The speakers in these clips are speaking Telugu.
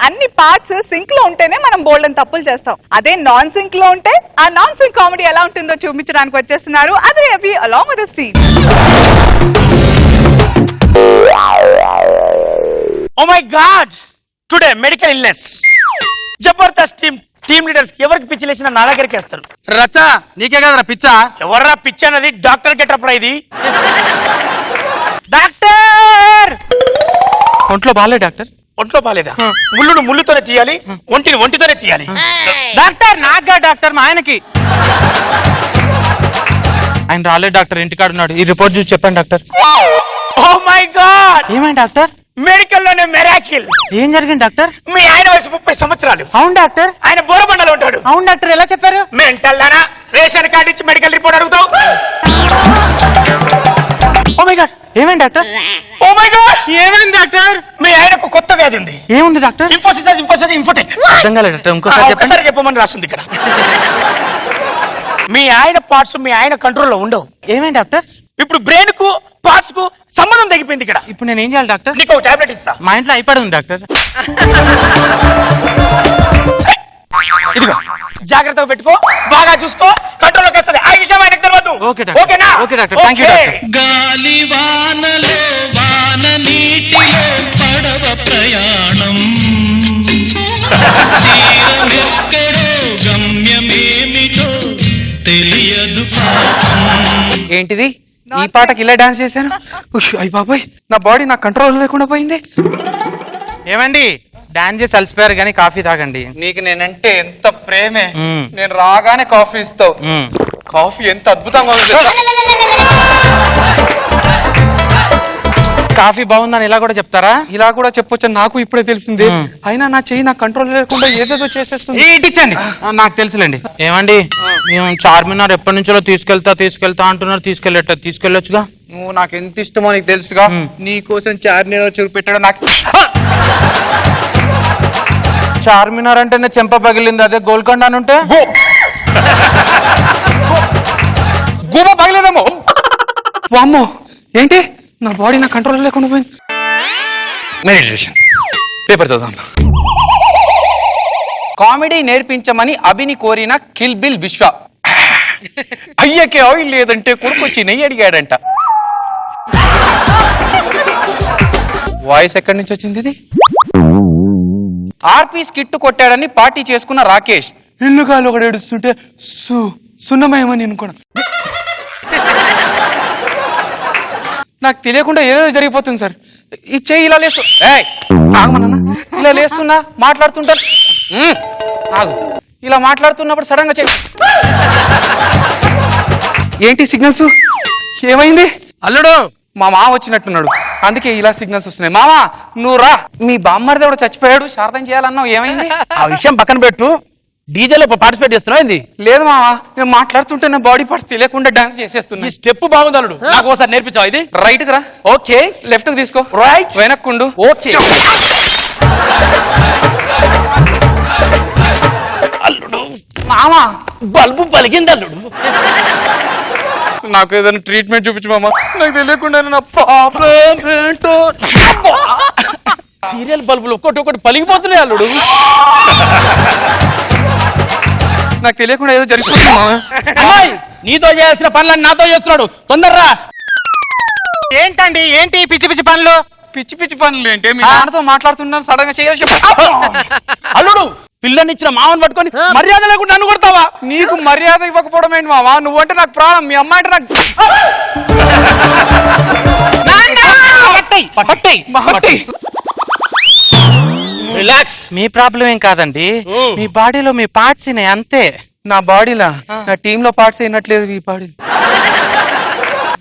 అన్ని పార్ట్స్ సింక్ లో ఉంటేనే మనం బోల్డ్ అని తప్పులు చేస్తాం. అదే నాన్ సింక్ లో ఉంటే ఆ నాన్ సింక్ కామెడీ ఎలా ఉంటుందో చూపించడానికి వచ్చేస్తున్నారు అదే Abhi along with the scene. Oh my God, today medical illness. Jabardasth team leaders ఎవరికి పిచ్చి లేచిన నా దగ్గరికి వేస్తారు. రచ్చా నీకే కదరా పిచ్చా? ఎవర్రా పిచ్చి అన్నది? డాక్టర్ గెటప్రా ఇది. డాక్టర్ ఒంట్లో బాగాలే డాక్టర్. ఒంట్లో బాలేదా? ముళ్ళును ముళ్ళుతోనే తీయాలి, ఒంటిని ఒంటితోనే తీయాలి. డాక్టర్ నాగా డాక్టర్ మా ఆయనకి. ఆయన రాలేదు డాక్టర్, ఇంటికాడ ఉన్నాడు. ఈ రిపోర్ట్ చూసి చెప్పండి డాక్టర్. ఓ మై గాడ్, ఏమైంది డాక్టర్? మెడికల్ లోనే మెరాకిల్. ఏం జరిగింది డాక్టర్? మీ ఆయన వయసు 30 సంవత్సరాలు. అవును డాక్టర్. ఆయన బోరబండలో ఉంటాడు. అవును డాక్టర్, ఎలా చెప్పారు? మెంటల్ దానా, రేషన్ కార్డు ఇచ్చి మెడికల్ రిపోర్ట్ అడుగుతావు? ఓ మై గాడ్, ఏమైంది డాక్టర్? ఓ మై గాడ్, ఏమైంది డాక్టర్? మీ ఆయనకు కొత్త వ్యాధి ఉంది. ఏముంది డాక్టర్? ఇన్ఫోటెక్. అర్థం కాలేదు డాక్టర్, ఒకసారి చెప్పమని రాస్తుంది ఇక్కడ. మీ ఆయన పార్ట్స్ మీ ఆయన కంట్రోల్లో ఉండవు. ఏమైంది డాక్టర్? ఇప్పుడు బ్రెయిన్ కు పార్ట్స్ కు సంబంధం తగ్గిపోయింది ఇక్కడ. ఇప్పుడు నేను ఏం చేయాలి డాక్టర్? నీకు ఒక టాబ్లెట్ ఇస్తా. మా ఇంట్లో అయిపోయింది ఉంది డాక్టర్. ఇదిగో జాగ్రత్తగా పెట్టుకో, బాగా చూసుకో, కంట్రోల్లోకి వస్తుంది. ఆ విషయం ఆయనకు తెలియదు. ఓకేనా? Okay doctor, thank you doctor. గాలి వానలో వాన నీటిలో పడవ ప్రయాణం, తీరమెక్కడో గమ్యమేమిటో తెలియదు. ఏంటిది ఈ పాటకి ఇలా డాన్స్ చేశాను? అయ్య బాబాయ్, నా బాడీ నా కంట్రోల్ లేకుండా పోయింది. ఏమండి, డాన్స్ చేసి అలసిపోయారు కానీ కాఫీ తాగండి. నీకు నేనంటే ఎంత ప్రేమే. నేను రాగానే కాఫీ ఇస్తావు. కాఫీ ఎంత అద్భుతంగా ఉంది. కాఫీ బాగుందని ఇలా కూడా చెప్తారా? ఇలా కూడా చెప్పొచ్చు, నాకు ఇప్పుడే తెలిసింది. అయినా నా చెయ్యి నా కంట్రోల్ లేకుండా ఏదేదో చేసేస్తుంది. ఇచ్చండి, నాకు తెలుసులేండి. ఏమండి, మేము చార్మినార్ ఎప్పటి నుంచో తీసుకెళ్తా అంటున్నారు. తీసుకెళ్ళొచ్చుగా. నువ్వు నాకు ఎంత ఇష్టమో నీకు తెలుసుగా. నీ కోసం చార్మినార్ చూరు పెట్టడం నాకు. చార్మినార్ అంటేనే చెంప పగిలింది, అదే గోల్కొండ అని ఉంటే గూబ పగిలేదేమో. వామ్మో, ఏంటి నా బాడీ నా కంట్రోల్ లేకుండా పోయింది. మెడిటేషన్ పేపర్ చదువుదాం. కామెడీ నేర్పించమని అభిని కోరిన కిల్ బిల్ విశ్వ. అయ్యకే ఆయిల్ లేదంటే కొడుకొచ్చి నెయ్యి అడిగాడంట. వాయిస్ ఎక్కడి నుంచి వచ్చింది ఇది? ఆర్పీ స్కిట్ కొట్టాడని పార్టీ చేసుకున్న రాకేష్. ఇల్లుగాలు ఒకటి ఏడుస్తుంటే సున్నమయమని అనుకున్నా. నాకు తెలియకుండా ఏదో జరిగిపోతుంది సార్. ఈ చెయ్యి ఇలా లేస్తు ఇలా లేస్తున్నా మాట్లాడుతుంటా. ఆగు, ఇలా మాట్లాడుతున్నప్పుడు సడన్ గా చెయ్యి. ఏంటి సిగ్నల్స్? ఏమైంది? అల్లుడు, మా మామ వచ్చినట్టున్నాడు, అందుకే ఇలా సిగ్నల్స్ వస్తున్నాయి. మామ నువ్వు రా. మీ బామ్మర్ది కూడా చచ్చిపోయాడు, శారదం చేయాలన్నావు, ఏమైంది? ఆ విషయం పక్కన పెట్టు. డీజేలో పార్టిసిపేట్ చేస్తున్నావు ఏంది? లేదు మామ, నేను మాట్లాడుతుంటే నా బాడీ పార్ట్స్ తెలియకుండా డాన్స్ చేసేస్తున్నా. ఈ స్టెప్ బాగుంది అల్లుడు, నాకు ఒకసారి నేర్పించావు. ఇది రైట్ కి రా. ఓకే. లెఫ్ట్ కి తీసుకో. రైట్. వెనక్కుండు. ఓకే. అల్లుడు, మామ బల్బు పలిగింది అల్లుడు. నాకు ఏదైనా ట్రీట్మెంట్ చూపించు మామ. నాకు తెలియకుండా నా ప్రాబ్లం ఏంటో. సీరియల్ బల్బులు ఒక్కటి పలిగిపోతున్నాయి అల్లుడు. నాకు తెలియకుండా ఏదో జరిగిపోతుంది మామ. అమ్మాయి, నీతో చేయాల్సిన పనులన్నీ నాతో చేస్తున్నాడు, తొందరరా. ఏంటండి, ఏంటి పిచ్చి పిచ్చి పనులు? పిచ్చి పిచ్చి పనులు ఏంటి? మీ నాన్నతో మాట్లాడుతున్నాను, సడన్ గా చేయాల్సి. అల్లుడు, పిల్లనిచ్చిన మామని పట్టుకొని మర్యాద లేకుండా నన్ను కొడతావా? నీకు మర్యాద ఇవ్వకపోవడం ఏంటి మామ? నువ్వంటే నాకు ప్రాణం, మీ అమ్మాయి అంటే నాకు. రిలాక్స్. మీ ప్రాబ్లం ఏం కాదండి, మీ బాడీలో మీ పార్ట్స్ అంతే. నా బాడీలా నా టీమ్ లో పార్ట్స్ అయినట్లేదు ఈ బాడీ.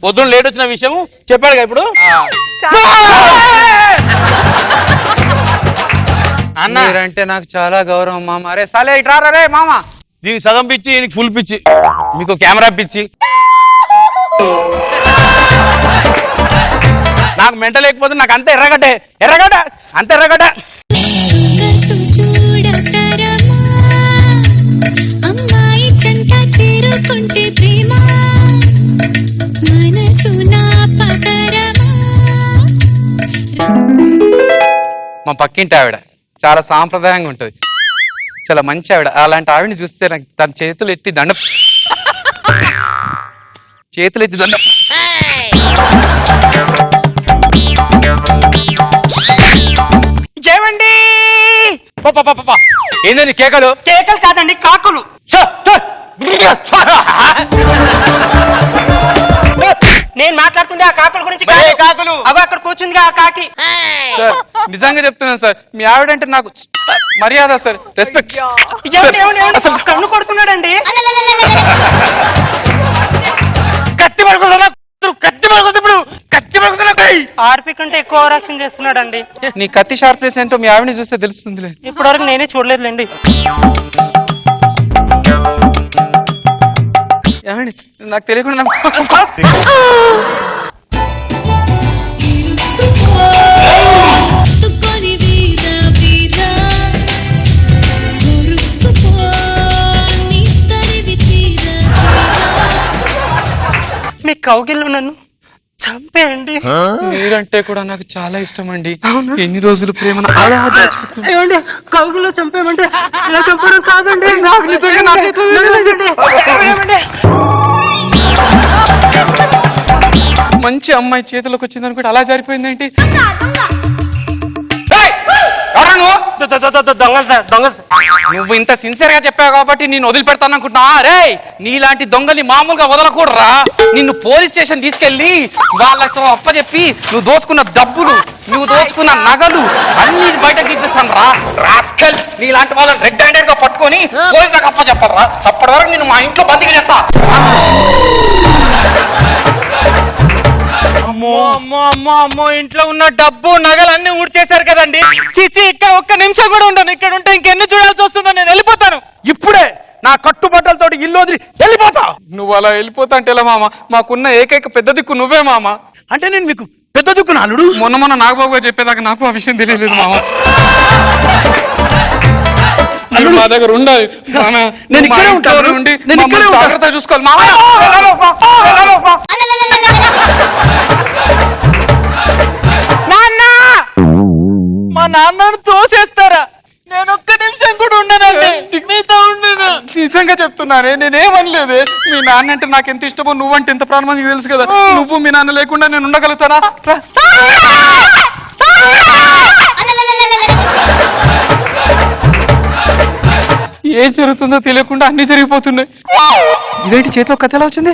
పొద్దున్న లేట్ వచ్చిన విషయం చెప్పాడుగా ఇప్పుడు. అంటే నాకు చాలా గౌరవం మామ. అరే సాలే ఇట్రా రే మామ. దీనికి సగం పిచ్చి, దీనికి ఫుల్ పిచ్చి, మీకు కెమెరా పిచ్చి. నాకు మెంటల్ లేకపోతే నాకు అంత ఎర్రగడ్డ అంత ఎర్రగడ్డ. మా పక్కింటి ఆవిడ చాలా సాంప్రదాయంగా ఉంటది, చాలా మంచి ఆవిడ. అలాంటి ఆవిడని చూస్తే నాకు తన చేతులు ఎత్తి దండం ఏమండి? ఏంటండి కేకలు? కేకలు కాదండి, కాకులు. నేను మాట్లాడుతుంది ఆ కాకుల గురించి కాదు. కాకులు అవి అక్కడ కూర్చుందిగా ఆ కాకి. సార్ నిజంగా చెప్తున్నాను సార్, మీ ఆవిడంటే నాకు మర్యాద సార్, రెస్పెక్ట్. అసలు కన్ను కొడుతున్నాడండి. కత్తి పడుకుందా? కత్తి పడుకుంది, కత్తి పడుకుందా? ఆర్పి కంటే ఎక్కువ ఓవరాక్షన్ చేస్తున్నాడండి. నీ కత్తి షార్ప్నెస్ ఏంటో మీ ఆవిడని చూస్తే తెలుస్తుందిలే. ఇప్పటివరకు నేనే చూడలేదులేండి. ఏమండి నాకు తెలియకుండా మీ కౌగిల్లో నన్ను చంపేయండి. మీరంటే కూడా నాకు చాలా ఇష్టం అండి. ఎన్ని రోజులు ప్రేమ కౌగిల్లో చంపేయమంటే ఇలా చంపడం కాదండి. నాకు నిజంగా నా చేతిలో మంచి అమ్మాయి చేతిలోకి వచ్చింది అనుకుంటే అలా జారిపోయిందేంటి? నువ్వు ఇంత సిన్సియర్ గా చెప్పావు కాబట్టి నేను వదిలిపెడతాను అనుకుంటున్నా. రే నీలాంటి దొంగల్ని మామూలుగా వదలకూడరా. నిన్ను పోలీస్ స్టేషన్ తీసుకెళ్లి వాళ్ళతో అప్పచెప్పి నువ్వు దోచుకున్న డబ్బులు, నువ్వు దోచుకున్న నగలు అన్ని బయటకు తీసేస్తాను రా రాస్కల్. నీలాంటి వాళ్ళని రెడ్ హ్యాండెడ్ గా పట్టుకొని పోలీసులకు అప్పచెప్పాలరా. అప్పటి వరకు నేను మా ఇంట్లో బందీగా చేస్తా. అమ్మో అమ్మో అమ్మో అమ్మో, ఇంట్లో ఉన్న డబ్బు నగలన్నీ ఊడ్చేశారు కదండి. చిచి, ఇక్కడ ఒక్క నిమిషం కూడా ఉండను. ఇక్కడ ఉంటే ఇంకెన్ని చూడాల్సి వస్తుందో. నేను వెళ్ళిపోతాను ఇప్పుడే. నా కట్టుబట్టలతో ఇల్లు వదిలి వెళ్ళిపోతా. నువ్వు అలా వెళ్ళిపోతా అంటే ఎలా మామ? మాకున్న ఏకైక పెద్ద దిక్కు నువ్వే మామ. అంటే నేను మీకు పెద్ద దిక్కు నాలుడు. మొన్న నాగబాబు గారు చెప్పేదాకా నాకు ఆ విషయం తెలియలేదు మామ. నువ్వు మా దగ్గర ఉండాలి. నేను ఇక్కడే ఉంటాను. ఉండి నేను ఇక్కడే జాగ్రత్త చూసుకోవాలి మామ. మా నాన్నను తోసేస్తారా? నేను ఒక్క నిమిషం కూడా ఉండనండి. మీతో ఉండను. నిజంగా చెప్తున్నానే, నేనేమనలేదే. మీ నాన్న అంటే నాకు ఎంత ఇష్టమో, నువ్వంటే ఎంత ప్రాణమో నీకు తెలుసు కదా. నువ్వు మీ నాన్న లేకుండా నేను ఉండగలుగుతానా? ఏం జరుగుతుందో తెలియకుండా అన్ని జరిగిపోతున్నాయి. ఇదేంటి చేతిలో కథ ఎలా వచ్చింది?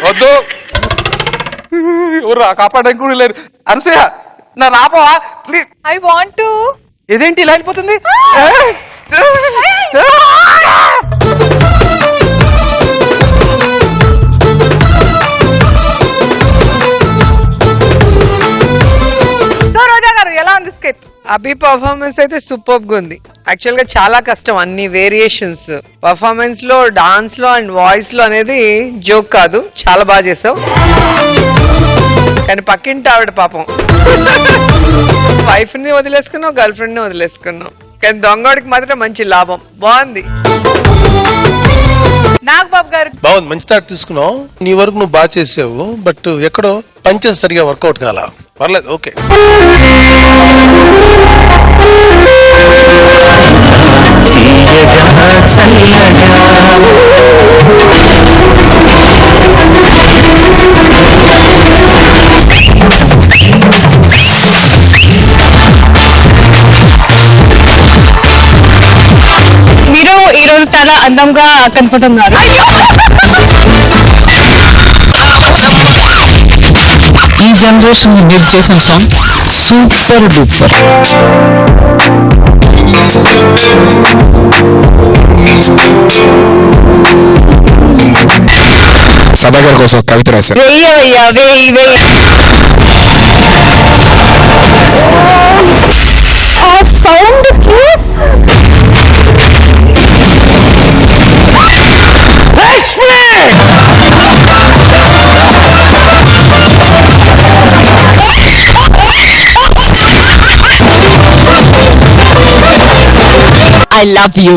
వద్దు, ఎవరు కాపాడడానికి కూడా లేరు. అనసూయ నా రాపవా ప్లీజ్. I want to. ఇదేంటి ఇలా వెళ్ళిపోతుంది? సో రోజా గారు ఎలా ఉంది స్కిట్? అభి పర్ఫార్మెన్స్ అయితే సూపర్ గా ఉంది. యాక్చువల్ గా చాలా కష్టం, అన్ని వేరియేషన్స్ పర్ఫార్మెన్స్ లో, డాన్స్ లో అండ్ వాయిస్ లో అనేది జోక్ కాదు. చాలా బాగా చేసావు. కానీ పక్కింటి ఆవిడ పాపం వైఫ్ ని వదిలేసుకున్నావు, గర్ల్ ఫ్రెండ్ ని వదిలేసుకున్నావు. కానీ దొంగడికి మాత్రం మంచి లాభం. బాగుంది. నాగబాబు గారు బాగుంది, మంచి తాట తీసుకున్నావు. నీ వరకు నువ్వు బాగా చేసావు, బట్ ఎక్కడో పంచెస్ సరిగా వర్కౌట్ కాలా. పర్లేదు, ఓకే. మీరు ఈ రోజు చాలా అందంగా కనపడుతున్నారు. ఈ జనరేషన్ మీరు చేసిన సాంగ్ సూపర్ డూపర్. సదాగర్ కోసం కవిత రాశారు. ఆ సౌండ్ కి I love you.